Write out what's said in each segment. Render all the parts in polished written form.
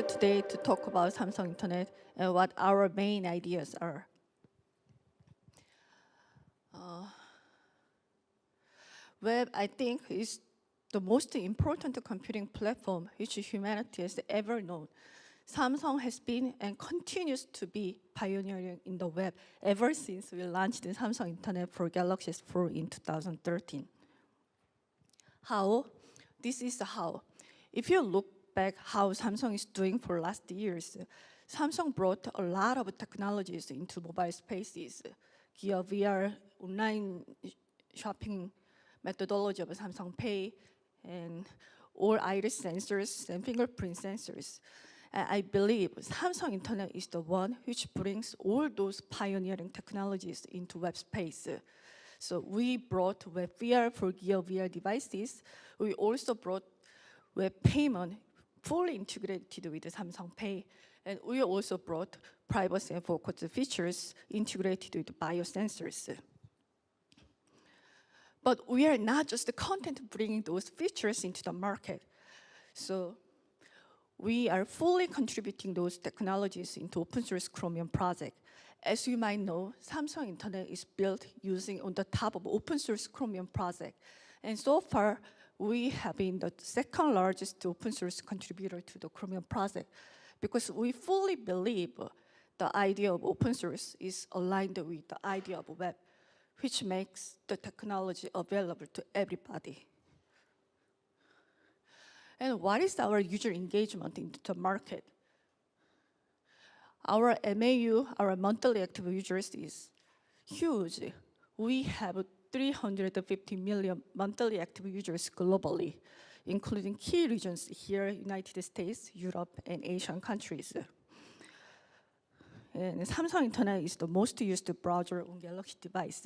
today to talk about Samsung Internet and what our main ideas are. Web, I think, is the most important computing platform which humanity has ever known. Samsung has been and continues to be pioneering in the web ever since we launched the Samsung Internet for Galaxy S4 in 2013. How? This is the how. If you look back how Samsung is doing for last years, Samsung brought a lot of technologies into mobile spaces. Gear VR, online shopping methodology of Samsung Pay, and all iris sensors and fingerprint sensors. I believe Samsung Internet is the one which brings all those pioneering technologies into web space. So we brought web VR for Gear VR devices. We also brought web payment fully integrated with the Samsung Pay. And we also brought privacy and focus features integrated with biosensors. But we are not just the content bringing those features into the market. So we are fully contributing those technologies into open source Chromium project. As you might know, Samsung Internet is built using on the top of open source Chromium project. And so far, we have been the second largest open source contributor to the Chromium project because we fully believe the idea of open source is aligned with the idea of web, which makes the technology available to everybody. And what is our user engagement into the market? Our MAU, our monthly active users, is huge. We have 350 million monthly active users globally, including key regions here, United States, Europe, and Asian countries. And Samsung Internet is the most used browser on Galaxy device.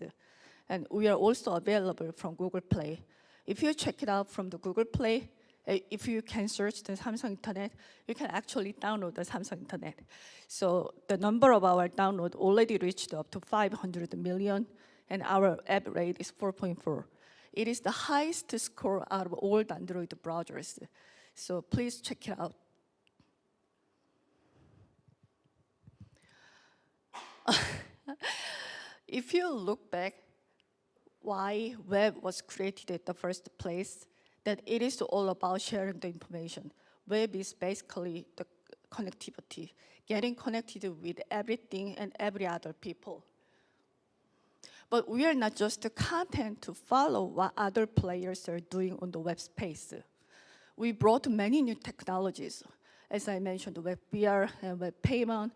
And we are also available from Google Play. If you check it out from the Google Play, if you can search the Samsung Internet, you can actually download the Samsung Internet. So the number of our download already reached up to 500 million, and our app rate is 4.4. It is the highest score out of all the Android browsers. So please check it out. If you look back, why web was created at the first place, that it is all about sharing the information. Web is basically the connectivity, getting connected with everything and every other people. But we are not just the content to follow what other players are doing on the web space. We brought many new technologies. As I mentioned, web VR and web payment,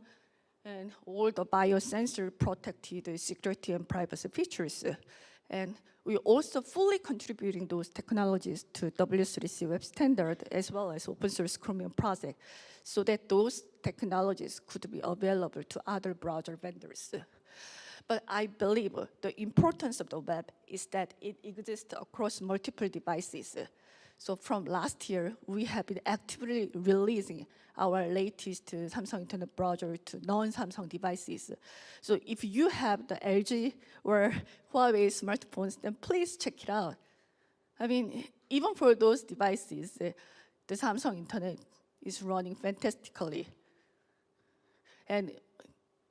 and all the biosensor protected security and privacy features. And we also fully contributing those technologies to W3C web standard as well as open source Chromium project so that those technologies could be available to other browser vendors. But I believe the importance of the web is that it exists across multiple devices. So from last year, we have been actively releasing our latest Samsung Internet browser to non-Samsung devices. So if you have the LG or Huawei smartphones, then please check it out. I mean, even for those devices, the Samsung Internet is running fantastically. And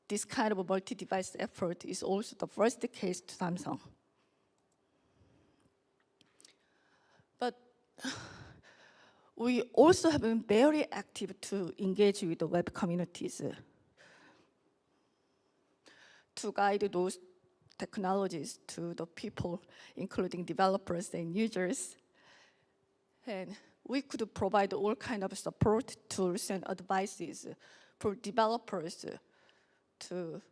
this kind of a multi-device effort is also the first case to Samsung. But we also have been very active to engage with the web communities to guide those technologies to the people, including developers and users. And we could provide all kinds of support tools and advices for developers to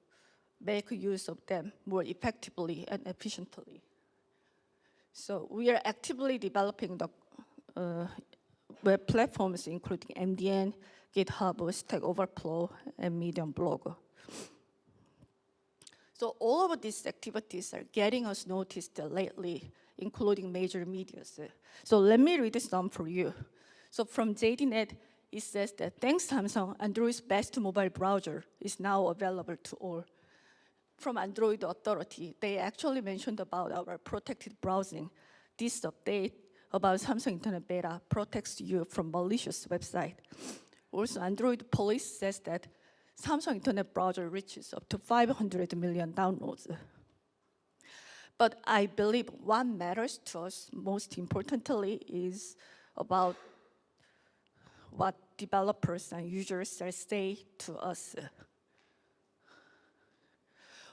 make use of them more effectively and efficiently. So we are actively developing the web platforms, including MDN, GitHub, Stack Overflow, and Medium blog. So all of these activities are getting us noticed lately, including major media. So let me read some for you. So from JDNet, it says that thanks Samsung, Android's best mobile browser is now available to all. From Android Authority, they actually mentioned about our protected browsing. This update about Samsung Internet Beta protects you from malicious website. Also, Android Police says that Samsung Internet Browser reaches up to 500 million downloads. But I believe what matters to us most importantly is about what developers and users say to us.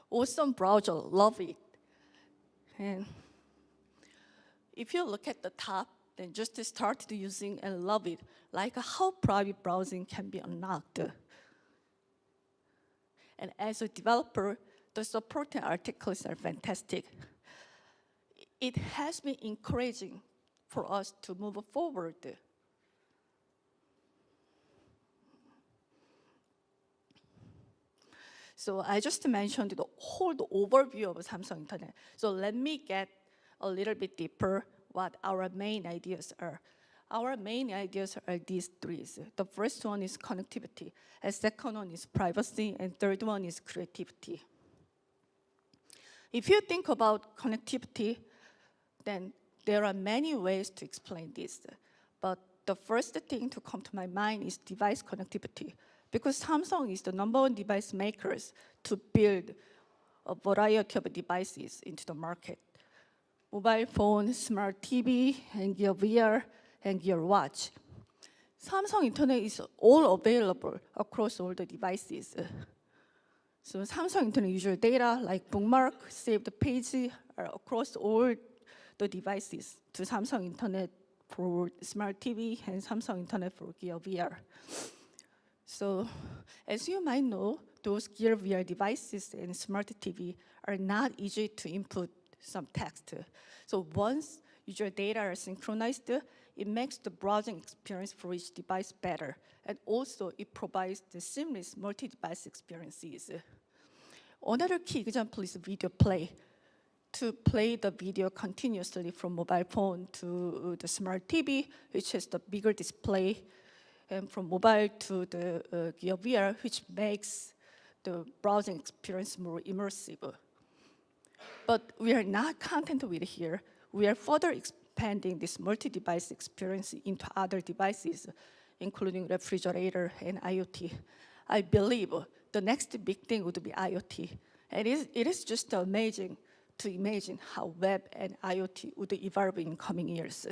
Awesome browser, love it. And if you look at the top, then just start using and love it, like how private browsing can be unlocked. And as a developer, the supporting articles are fantastic. It has been encouraging for us to move forward. So I just mentioned the whole overview of Samsung Internet. So let me get a little bit deeper what our main ideas are. Our main ideas are these three. The first one is connectivity, and second one is privacy, and third one is creativity. If you think about connectivity, then there are many ways to explain this. But the first thing to come to my mind is device connectivity, because Samsung is the #1 device makers to build a variety of devices into the market. Mobile phone, smart TV, and Gear VR, and Gear Watch. Samsung Internet is all available across all the devices. So Samsung Internet user data like bookmark, saved page are across all the devices to Samsung Internet for smart TV and Samsung Internet for Gear VR. So as you might know, those Gear VR devices and smart TV are not easy to input some text. So once user data are synchronized, it makes the browsing experience for each device better. And also it provides the seamless multi-device experiences. Another key example is video play. To play the video continuously from mobile phone to the smart TV, which has the bigger display, and from mobile to the Gear VR, which makes the browsing experience more immersive. But we are not content with here. We are further expanding this multi-device experience into other devices, including refrigerator and IoT. I believe the next big thing would be IoT. And it is just amazing to imagine how web and IoT would evolve in coming years.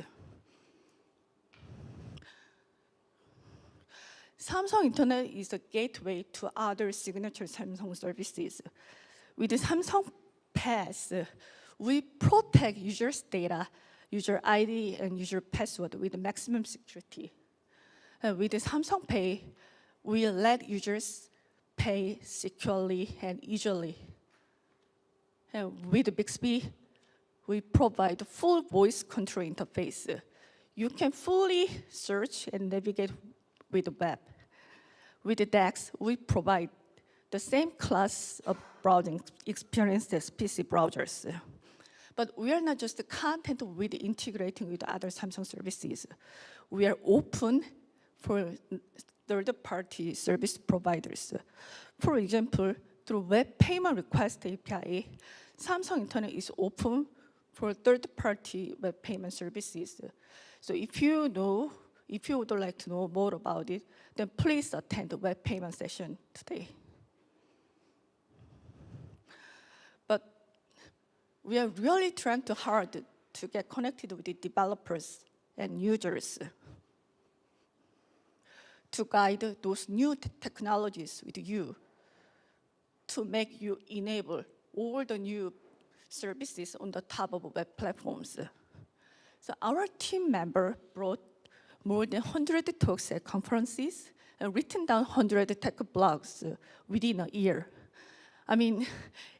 Samsung Internet is a gateway to other signature Samsung services. With the Samsung Pass, we protect users' data, user ID, and user password with maximum security. With the Samsung Pay, we let users pay securely and easily. And with Bixby, we provide full voice control interface. You can fully search and navigate with the web. With the DeX, we provide the same class of browsing experience as PC browsers. But we are not just the content with integrating with other Samsung services. We are open for third-party service providers. For example, through Web Payment Request API, Samsung Internet is open for third-party web payment services. So if you would like to know more about it, then please attend the web payment session today. But we are really trying too hard to get connected with the developers and users to guide those new technologies with you, to make you enable all the new services on the top of web platforms. So our team member brought more than 100 talks at conferences and written down 100 tech blogs within a year. I mean,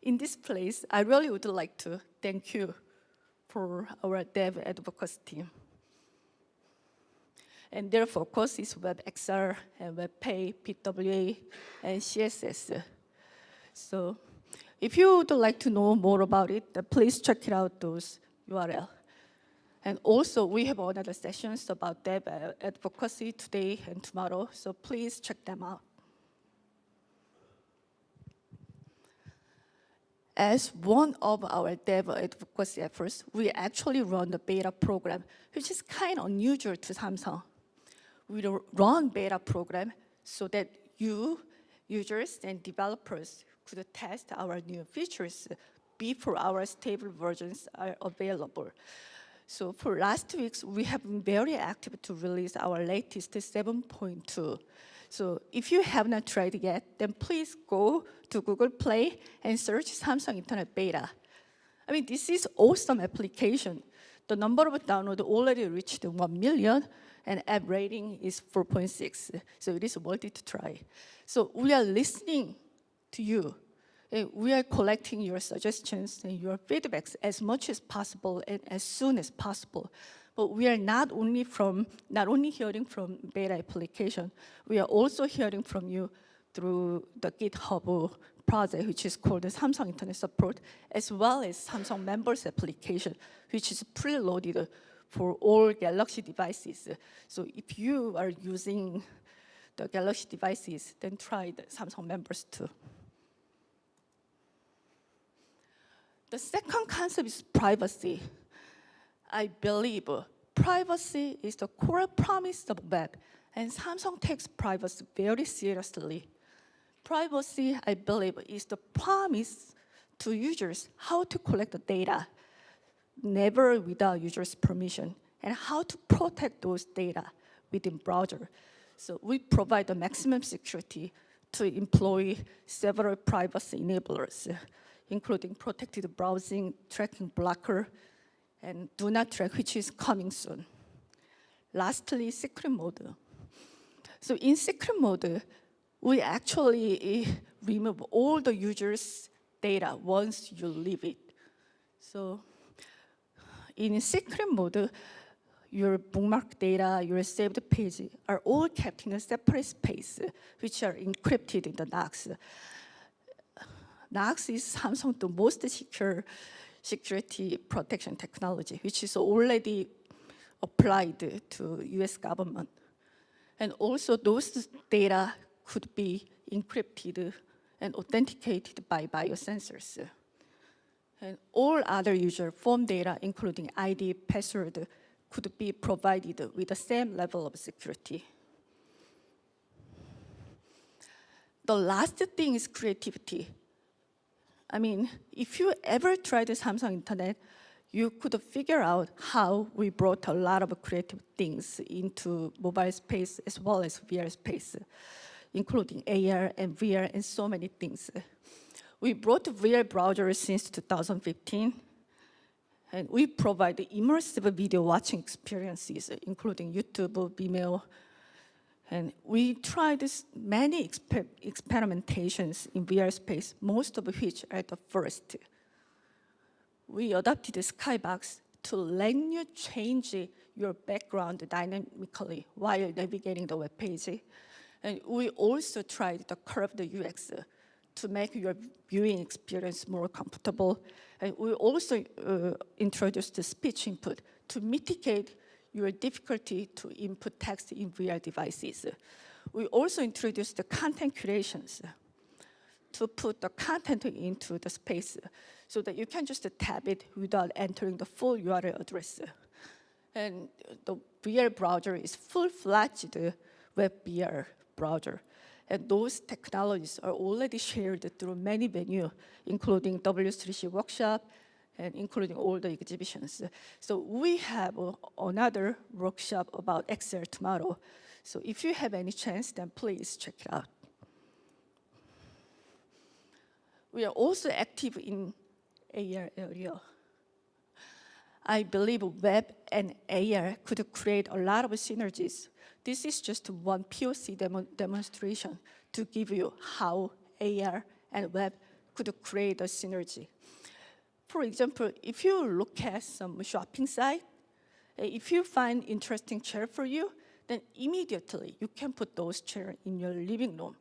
in this place, I really would like to thank you for our dev advocacy team. And their focus is WebXR and WebPay, PWA, and CSS. So if you would like to know more about it, please check it out those URL. And also, we have another sessions about dev advocacy today and tomorrow, so please check them out. As one of our dev advocacy efforts, we actually run the beta program, which is kind of unusual to Samsung. We run beta program so that you, users and developers, could test our new features before our stable versions are available. So for last weeks, we have been very active to release our latest 7.2. So if you have not tried it yet, then please go to Google Play and search Samsung Internet Beta. I mean, this is awesome application. The number of downloads already reached 1 million, and app rating is 4.6. So it is worth it to try. So we are listening to you. We are collecting your suggestions and your feedbacks as much as possible and as soon as possible. But we are not only hearing from beta application, we are also hearing from you through the GitHub project, which is called the Samsung Internet Support, as well as Samsung Members application, which is preloaded for all Galaxy devices. So if you are using the Galaxy devices, then try the Samsung Members too. The second concept is privacy. I believe privacy is the core promise of web, and Samsung takes privacy very seriously. Privacy, I believe, is the promise to users how to collect the data, never without users' permission, and how to protect those data within browser. So we provide the maximum security to employ several privacy enablers, including protected browsing, tracking blocker, and do not track, which is coming soon. Lastly, secret mode. So in secret mode, we actually remove all the users' data once you leave it. So in secret mode, your bookmark data, your saved page are all kept in a separate space, which are encrypted in the NOx. NOx is Samsung's the most secure security protection technology, which is already applied to US government. And also those data could be encrypted and authenticated by biosensors. And all other user form data, including ID, password, could be provided with the same level of security. The last thing is creativity. I mean, if you ever tried the Samsung Internet, you could figure out how we brought a lot of creative things into mobile space as well as VR space, including AR and VR and so many things. We brought VR browsers since 2015, and we provide immersive video watching experiences, including YouTube, Vimeo, and we tried many experimentations in VR space, most of which are the first. We adopted the Skybox to let you change your background dynamically while navigating the web page. And we also tried the curved UX to make your viewing experience more comfortable. And we also introduced the speech input to mitigate your difficulty to input text in VR devices. We also introduced the content curations to put the content into the space so that you can just tap it without entering the full URL address. And the VR browser is full-fledged web VR browser. And those technologies are already shared through many venues, including W3C workshop, and including all the exhibitions. So we have another workshop about XR tomorrow. So if you have any chance, then please check it out. We are also active in AR area. I believe web and AR could create a lot of synergies. This is just one POC demonstration to give you how AR and web could create a synergy. For example, if you look at some shopping site, if you find interesting chair for you, then immediately you can put those chairs in your living room.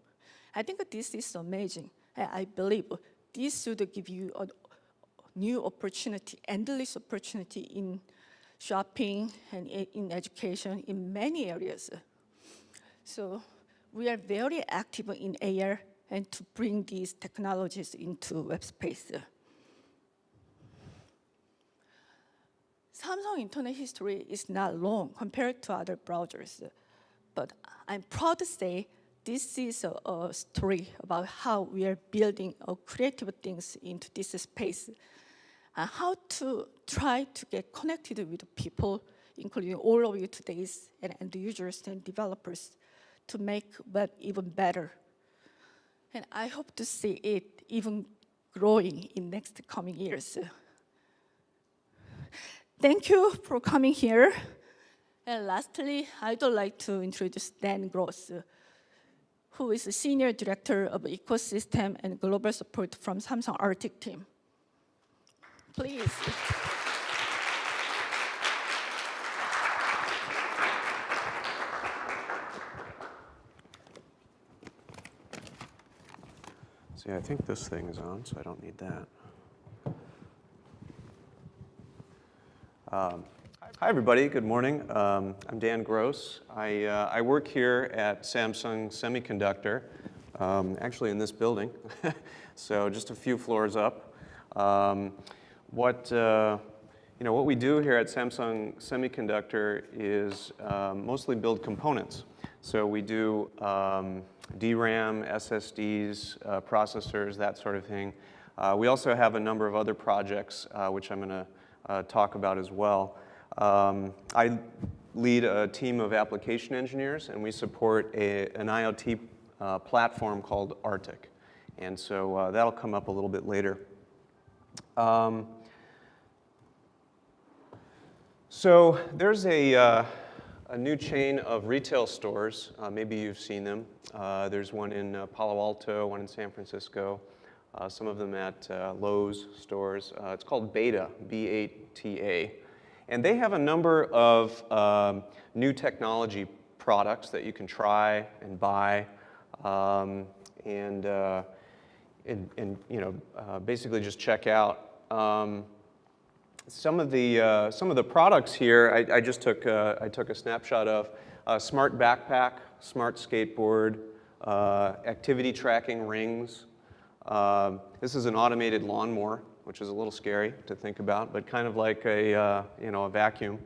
I think this is amazing. I believe this should give you a new opportunity, endless opportunity in shopping and in education, in many areas. So we are very active in AR and to bring these technologies into web space. Samsung Internet history is not long compared to other browsers, but I'm proud to say this is a story about how we are building creative things into this space, and how to try to get connected with people, including all of you today's and end users and developers, to make web even better. And I hope to see it even growing in next coming years. Thank you for coming here. And lastly, I'd like to introduce Dan Gross, who is the Senior Director of Ecosystem and Global Support from Samsung ARTIK team. Please. See, I think this thing is on, so I don't need that. Hi, everybody. Good morning. I'm Dan Gross. I work here at Samsung Semiconductor, actually in this building, so just a few floors up. What we do here at Samsung Semiconductor is mostly build components. So we do DRAM, SSDs, processors, that sort of thing. We also have a number of other projects, which I'm going to talk about as well. I lead a team of application engineers, and we support an IoT platform called ARTIK. And so that'll come up a little bit later. So there's a new chain of retail stores. Maybe you've seen them. There's one in Palo Alto, one in San Francisco, some of them at Lowe's stores. It's called Beta, B-A-T-A. And they have a number of new technology products that you can try and buy, basically just check out. Some of the products here I just took a snapshot of: smart backpack, smart skateboard, activity tracking rings. This is an automated lawnmower, which is a little scary to think about, but kind of like a vacuum.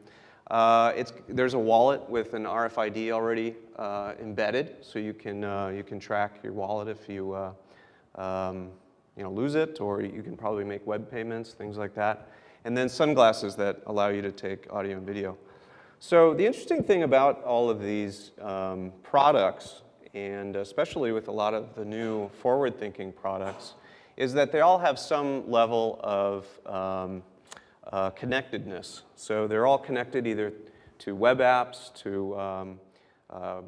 There's a wallet with an RFID already embedded, so you can track your wallet if you lose it, or you can probably make web payments, things like that. And then sunglasses that allow you to take audio and video. So the interesting thing about all of these products, and especially with a lot of the new forward-thinking products, is that they all have some level of connectedness. So they're all connected either to web apps, to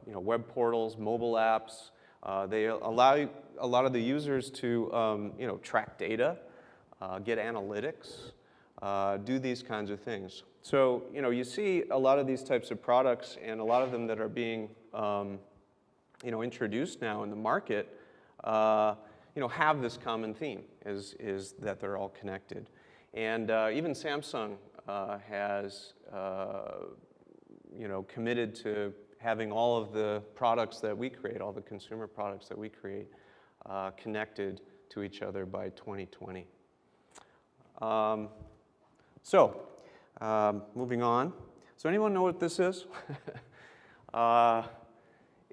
web portals, mobile apps. They allow a lot of the users to track data, get analytics, do these kinds of things. So you see a lot of these types of products, and a lot of them that are being introduced now in the market have this common theme, is that they're all connected. And even Samsung has committed to having all of the products that we create, all the consumer products that we create, connected to each other by 2020. Moving on. So anyone know what this is?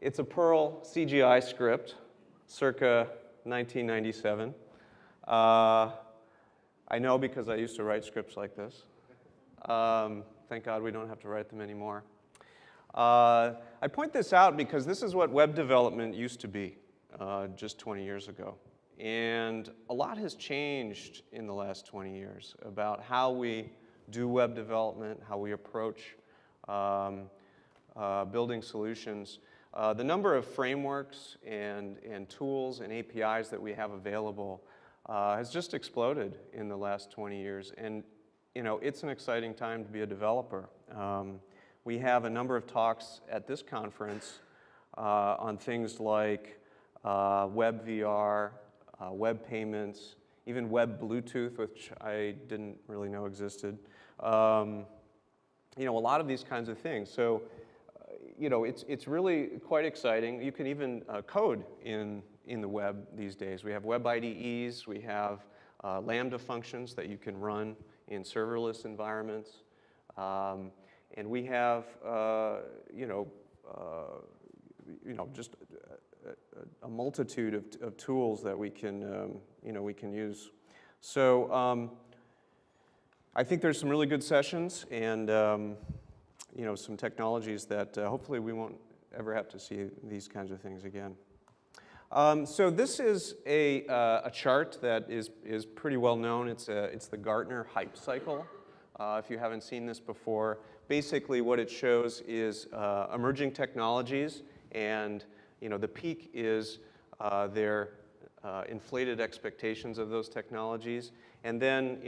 It's a Perl CGI script, circa 1997. I know because I used to write scripts like this. Thank God we don't have to write them anymore. I point this out because this is what web development used to be just 20 years ago. And a lot has changed in the last 20 years about how we do web development, how we approach building solutions. The number of frameworks and tools and APIs that we have available has just exploded in the last 20 years. And it's an exciting time to be a developer. We have a number of talks at this conference on things like web VR, web payments, even web Bluetooth, which I didn't really know existed. A lot of these kinds of things. So, it's really quite exciting. You can even code in the web these days. We have web IDEs. We have Lambda functions that you can run in serverless environments. And we have, just a multitude of tools that we can, we can use. So I think there's some really good sessions and, some technologies that hopefully we won't ever have to see these kinds of things again. So this is a chart that is pretty well known. It's the Gartner hype cycle. If you haven't seen this before, basically what it shows is emerging technologies, and the peak is their inflated expectations of those technologies, and then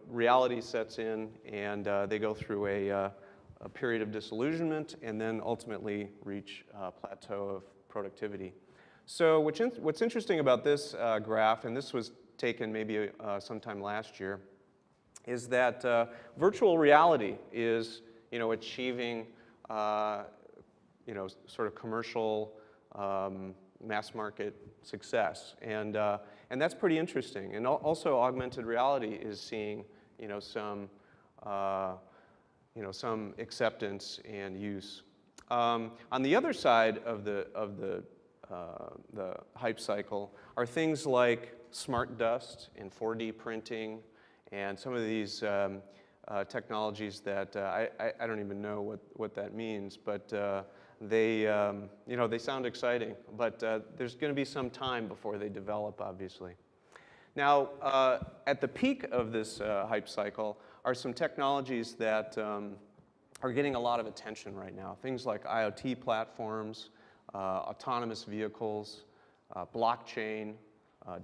reality sets in, and they go through a period of disillusionment, and then ultimately reach a plateau of productivity. So what's interesting about this graph, and this was taken maybe sometime last year, is that virtual reality is achieving sort of commercial mass market success, and that's pretty interesting. And also augmented reality is seeing some some acceptance and use. On the other side of the hype cycle are things like smart dust and 4D printing and some of these technologies that I don't even know what that means, but they sound exciting, but there's going to be some time before they develop, obviously. Now, at the peak of this hype cycle are some technologies that are getting a lot of attention right now. Things like IoT platforms, autonomous vehicles, blockchain,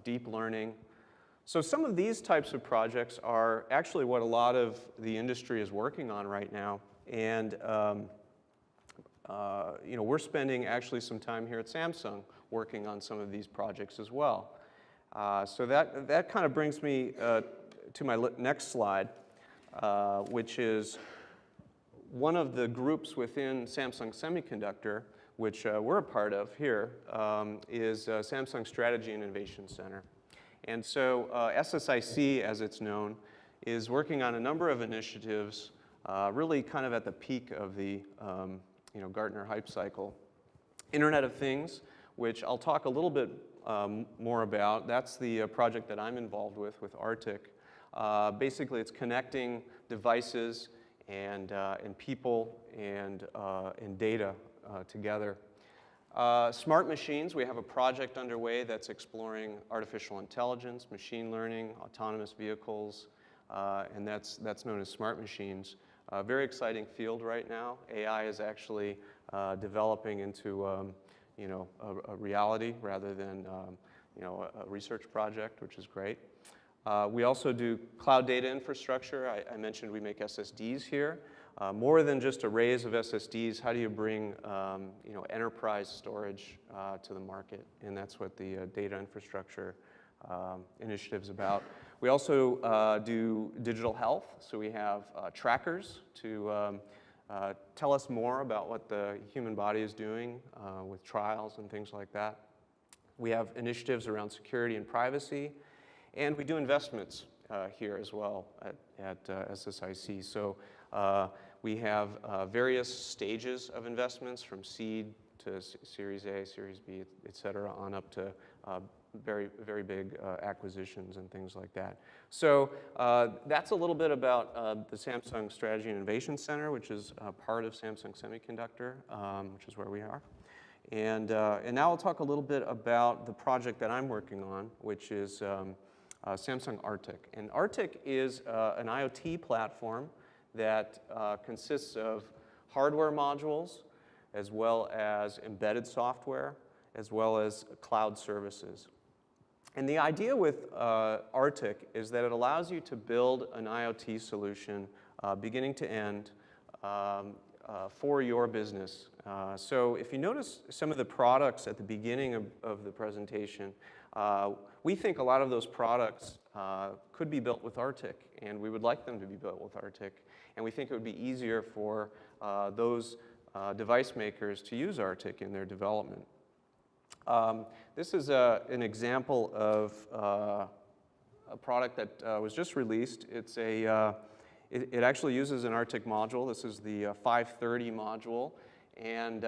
deep learning. So some of these types of projects are actually what a lot of the industry is working on right now. And we're spending actually some time here at Samsung working on some of these projects as well. So that kind of brings me to my next slide, which is one of the groups within Samsung Semiconductor, which we're a part of here, is Samsung Strategy and Innovation Center. And so SSIC, as it's known, is working on a number of initiatives, really kind of at the peak of the Gartner hype cycle. Internet of Things, which I'll talk a little bit more about. That's the project that I'm involved with ARTIK. Basically, it's connecting devices and people and data together. Smart machines, we have a project underway that's exploring artificial intelligence, machine learning, autonomous vehicles, and that's known as smart machines. Very exciting field right now. AI is actually developing into a reality rather than a research project, which is great. We also do cloud data infrastructure. I mentioned we make SSDs here. More than just arrays of SSDs, how do you bring enterprise storage to the market? And that's what the data infrastructure initiative's about. We also do digital health. So we have trackers to tell us more about what the human body is doing with trials and things like that. We have initiatives around security and privacy. And we do investments here as well at SSIC. So we have various stages of investments from seed to Series A, Series B, et cetera, on up to very, very big acquisitions and things like that. So that's a little bit about the Samsung Strategy and Innovation Center, which is part of Samsung Semiconductor, which is where we are. And now I'll talk a little bit about the project that I'm working on, which is Samsung ARTIK. And ARTIK is an IoT platform that consists of hardware modules, as well as embedded software, as well as cloud services. And the idea with ARTIK is that it allows you to build an IoT solution beginning to end for your business. So if you notice some of the products at the beginning of the presentation, we think a lot of those products could be built with ARTIK, and we would like them to be built with ARTIK. And we think it would be easier for those device makers to use ARTIK in their development. This is an example of a product that was just released. It's it actually uses an ARTIK module. This is the 530 module. And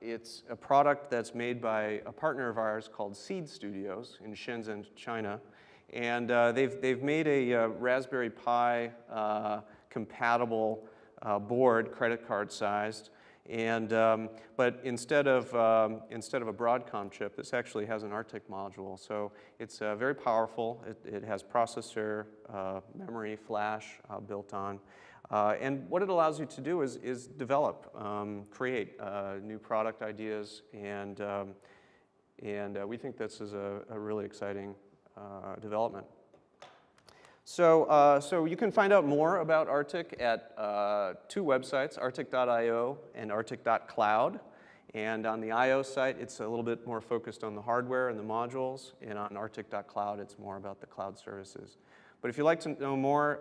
it's a product that's made by a partner of ours called Seed Studios in Shenzhen, China. And they've made a Raspberry Pi compatible board, credit card sized. And, but instead of a Broadcom chip, this actually has an ARTIK module. So it's very powerful. It has processor, memory, flash built on. And what it allows you to do is develop, create new product ideas, and we think this is a really exciting development. So you can find out more about ARTIK at two websites, artik.io and artik.cloud. And on the I/O site, it's a little bit more focused on the hardware and the modules, and on artik.cloud, it's more about the cloud services. But if you'd like to know more,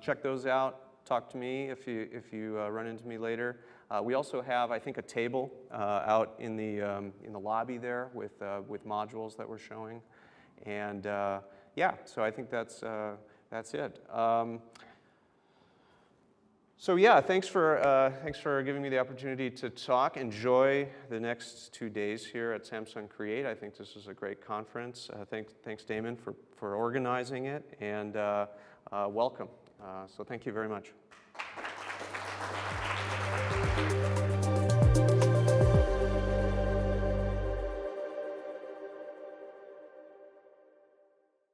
check those out. Talk to me if you run into me later. We also have, I think, a table out in the lobby there with modules that we're showing, and yeah. So I think that's it. So yeah, thanks for giving me the opportunity to talk. Enjoy the next 2 days here at Samsung Create. I think this is a great conference. Thanks Damon for organizing it, and welcome. So thank you very much.